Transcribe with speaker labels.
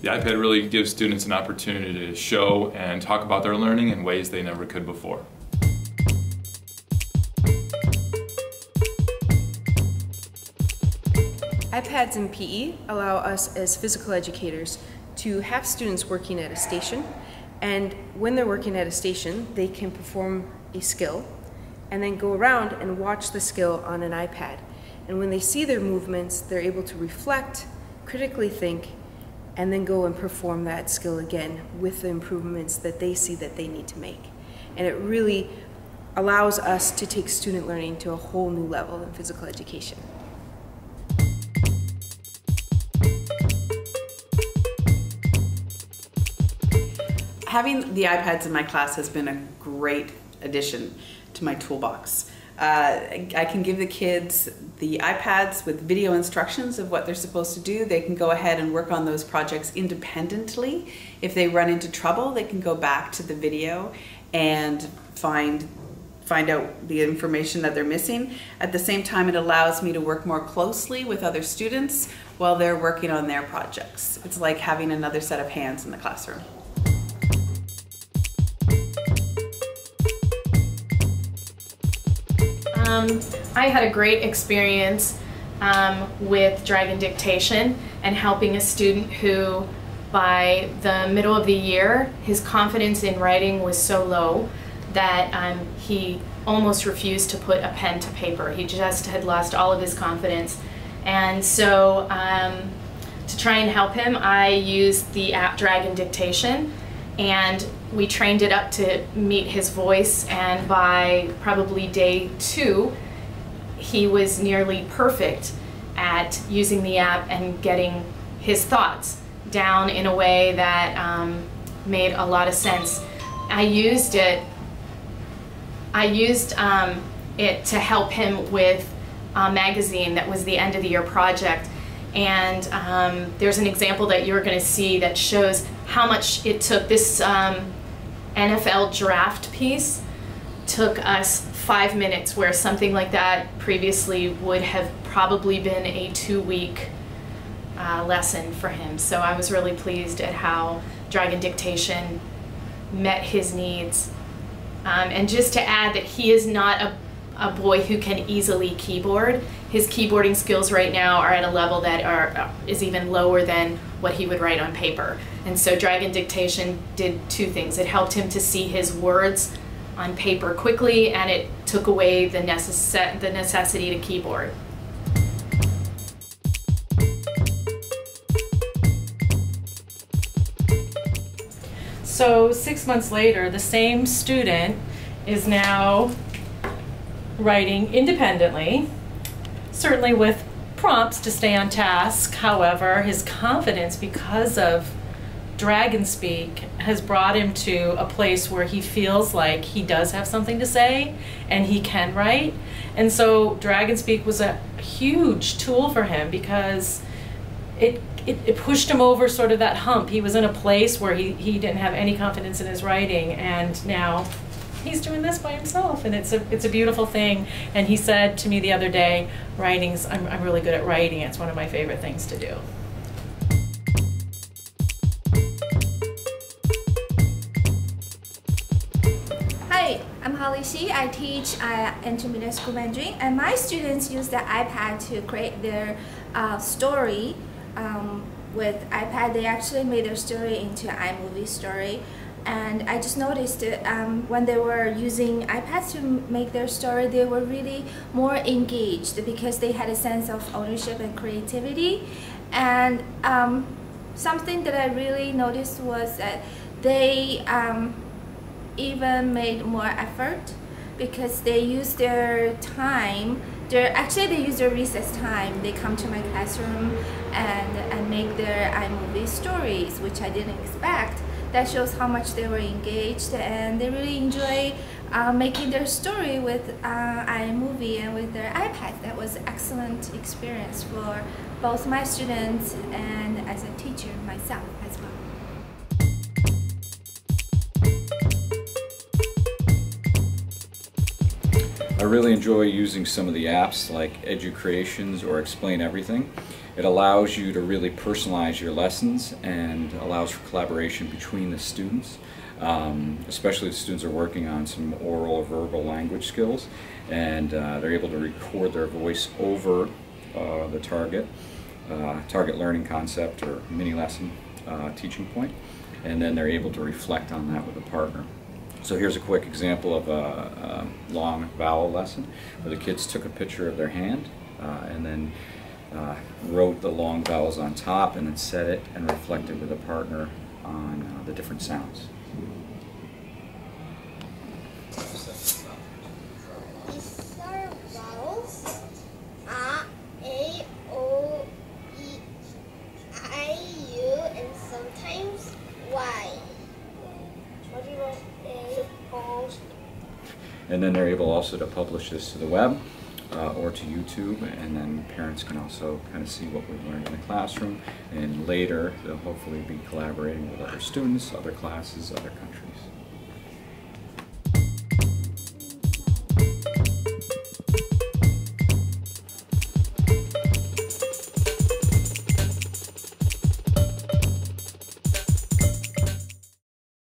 Speaker 1: The iPad really gives students an opportunity to show and talk about their learning in ways they never could before.
Speaker 2: iPads in PE allow us as physical educators to have students working at a station, and when they're working at a station they can perform a skill and then go around and watch the skill on an iPad. And when they see their movements, they're able to reflect, critically think, and then go and perform that skill again with the improvements that they see that they need to make. And it really allows us to take student learning to a whole new level in physical education.
Speaker 3: Having the iPads in my class has been a great addition to my toolbox. I can give the kids the iPads with video instructions of what they're supposed to do. They can go ahead and work on those projects independently. If they run into trouble, they can go back to the video and find out the information that they're missing. At the same time, it allows me to work more closely with other students while they're working on their projects. It's like having another set of hands in the classroom.
Speaker 4: I had a great experience with Dragon Dictation and helping a student who, by the middle of the year, his confidence in writing was so low that he almost refused to put a pen to paper. He just had lost all of his confidence. And so to try and help him, I used the app Dragon Dictation, and we trained it up to meet his voice, and by probably day 2 he was nearly perfect at using the app and getting his thoughts down in a way that made a lot of sense. I used it to help him with a magazine that was the end of the year project, and there's an example that you're going to see that shows how much it took. This NFL draft piece took us 5 minutes, where something like that previously would have probably been a 2-week lesson for him. So I was really pleased at how Dragon Dictation met his needs. And just to add that he is not a boy who can easily keyboard. His keyboarding skills right now are at a level that is even lower than what he would write on paper. And so Dragon Dictation did 2 things. It helped him to see his words on paper quickly, and it took away the necessity to keyboard.
Speaker 5: So 6 months later, the same student is now writing independently, certainly with prompts to stay on task. However, his confidence, because of Dragon Speak, has brought him to a place where he feels like he does have something to say and he can write. And so Dragon Speak was a huge tool for him, because it pushed him over sort of that hump. He was in a place where he didn't have any confidence in his writing, and now he's doing this by himself, and it's a beautiful thing. And he said to me the other day, I'm really good at writing. It's one of my favorite things to do.
Speaker 6: Hi, I'm Holly Shi. I teach intermediate school Mandarin, and my students use the iPad to create their story. With iPad, they actually made their story into an iMovie story. And I just noticed that when they were using iPads to make their story, they were really more engaged because they had a sense of ownership and creativity. And something that I really noticed was that they even made more effort, because they use their time. They use their recess time. They come to my classroom and make their iMovie stories, which I didn't expect. That shows how much they were engaged, and they really enjoy making their story with iMovie and with their iPad. That was an excellent experience for both my students and as a teacher myself as well.
Speaker 7: I really enjoy using some of the apps like Educreations or Explain Everything. It allows you to really personalize your lessons and allows for collaboration between the students, especially if students are working on some oral or verbal language skills, and they're able to record their voice over the target learning concept or mini lesson teaching point, and then they're able to reflect on that with a partner. So here's a quick example of a long vowel lesson where the kids took a picture of their hand and then wrote the long vowels on top and then set it and reflected with a partner on the different sounds.
Speaker 8: These are vowels: A, O, E, I, U, and sometimes Y. What do you want? A, O.
Speaker 7: And then they're able also to publish this to the web or to YouTube, and then parents can also kind of see what we've learned in the classroom, and later they'll hopefully be collaborating with other students, other classes, other countries.